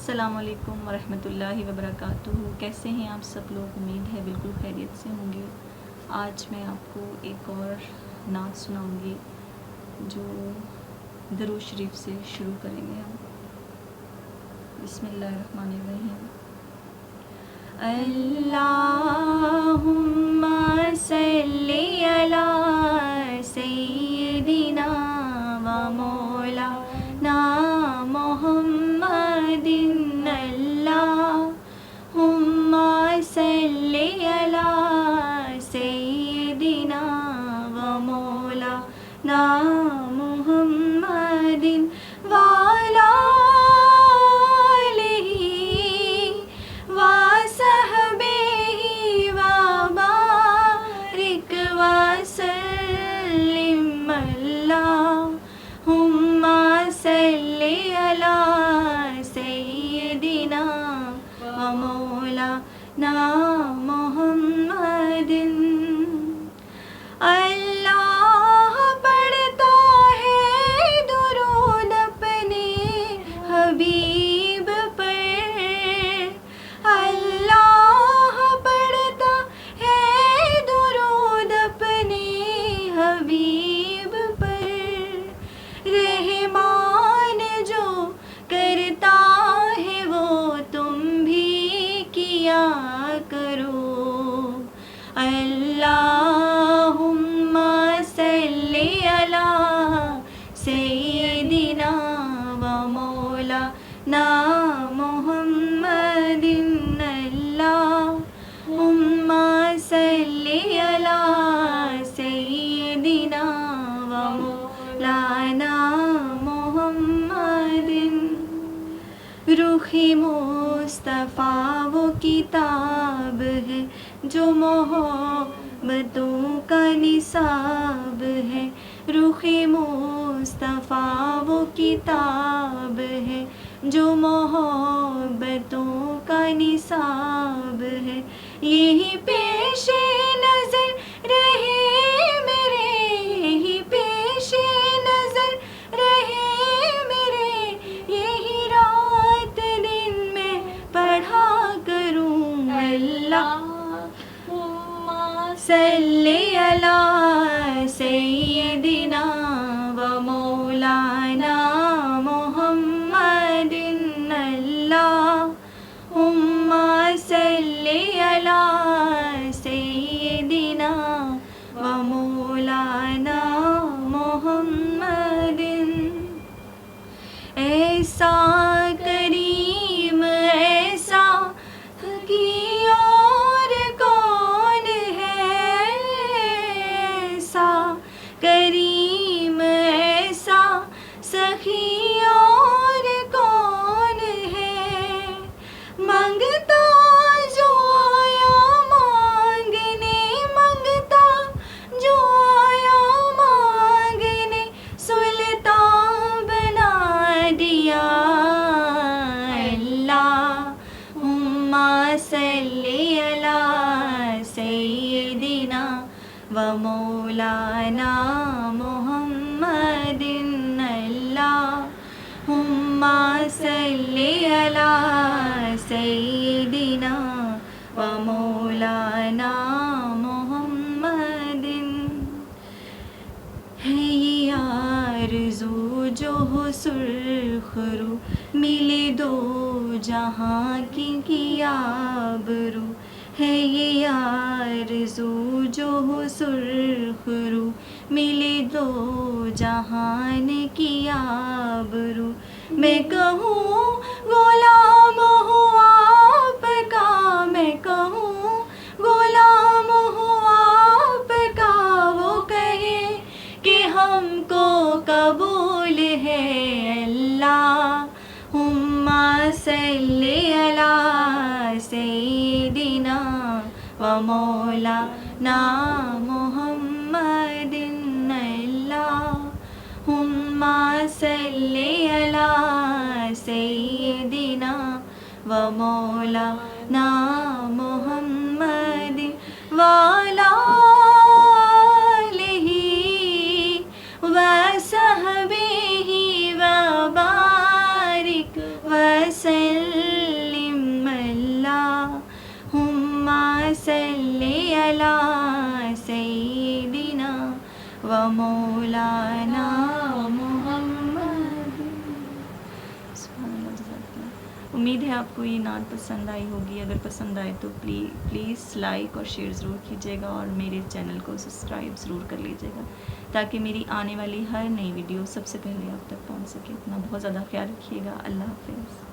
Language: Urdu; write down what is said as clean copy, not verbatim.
السلام علیکم ورحمۃ اللہ وبرکاتہ. کیسے ہیں آپ سب لوگ؟ امید ہے بالکل خیریت سے ہوں گے. آج میں آپ کو ایک اور نعت سناؤں گی جو درود شریف سے شروع کریں گے ہم. بسم اللہ الرحمن الرحیم. اللہم صلی علی سیدنا و مولانا محمد. اللہم صلی علی سیدنا و مولانا محمد وعلی آلہ وصحبہ وبارک وسلم. اللہم صلی علی سیدنا و مولانا محمد. اللہ پڑھتا ہے درود اپنے حبیب پر. اللہ پڑھتا ہے درود اپنے حبیب پر. رحمان جو کرتا ہے وہ تم بھی کیا کرو. اللہم صلی علی سیدنا و مولانا محمد. اللہم صلی علی سیدنا و مولانا محمد. رخ مصطفیٰ وہ کتاب ہے جو محبتوں کا نصاب ہے. رخ مصطفیٰ وہ کتاب ہے جو محبتوں کا نصاب ہے. یہی پیش نظر رہے میرے, یہی پیش نظر رہے میرے, یہی رات دن میں پڑھا کروں. اللہم صلی علی سیدنا و مولانا محمد. اللہم صلی علی سیدنا و مولانا محمد. ایسا کریم ایسا سخی اور کون ہے, ایسا کریم ایسا سخی اور کون ہے. مانگتا جو آیا مانگنے, مانگتا جو آیا مانگنے, سلطان بنا دیا. اللہم صلی علی سیدنا و مولانا محمد. اللہم صلی علی سیدنا و مولانا محمد. ہے یہ آرزو جو ہو سرخ رو, ملے دو جہاں کی آبرو. ہے یہ آرزو جو ہو سرخ رو, ملے دو جہان کی آبرو. میں کہوں غلام ہوں آپ کا, میں کہوں غلام ہوں آپ کا, وہ کہے کہ ہم کو قبول ہے. اللہم صلی علی سیدنا و مولانا محمد. اللہم صلی علی سیدنا و مولانا محمد وعلی آلہ وصحبہ وبارک وسلم. علی سیدنا و مولانا محمد. سبحان اللہ، جزاک اللہ. امید ہے آپ کو یہ نعت پسند آئی ہوگی. اگر پسند آئے تو پلیز لائک اور شیئر ضرور کیجیے گا، اور میرے چینل کو سبسکرائب ضرور کر لیجیے گا تاکہ میری آنے والی ہر نئی ویڈیو سب سے پہلے آپ تک پہنچ سکے. اپنا بہت زیادہ خیال رکھیے گا. اللہ حافظ.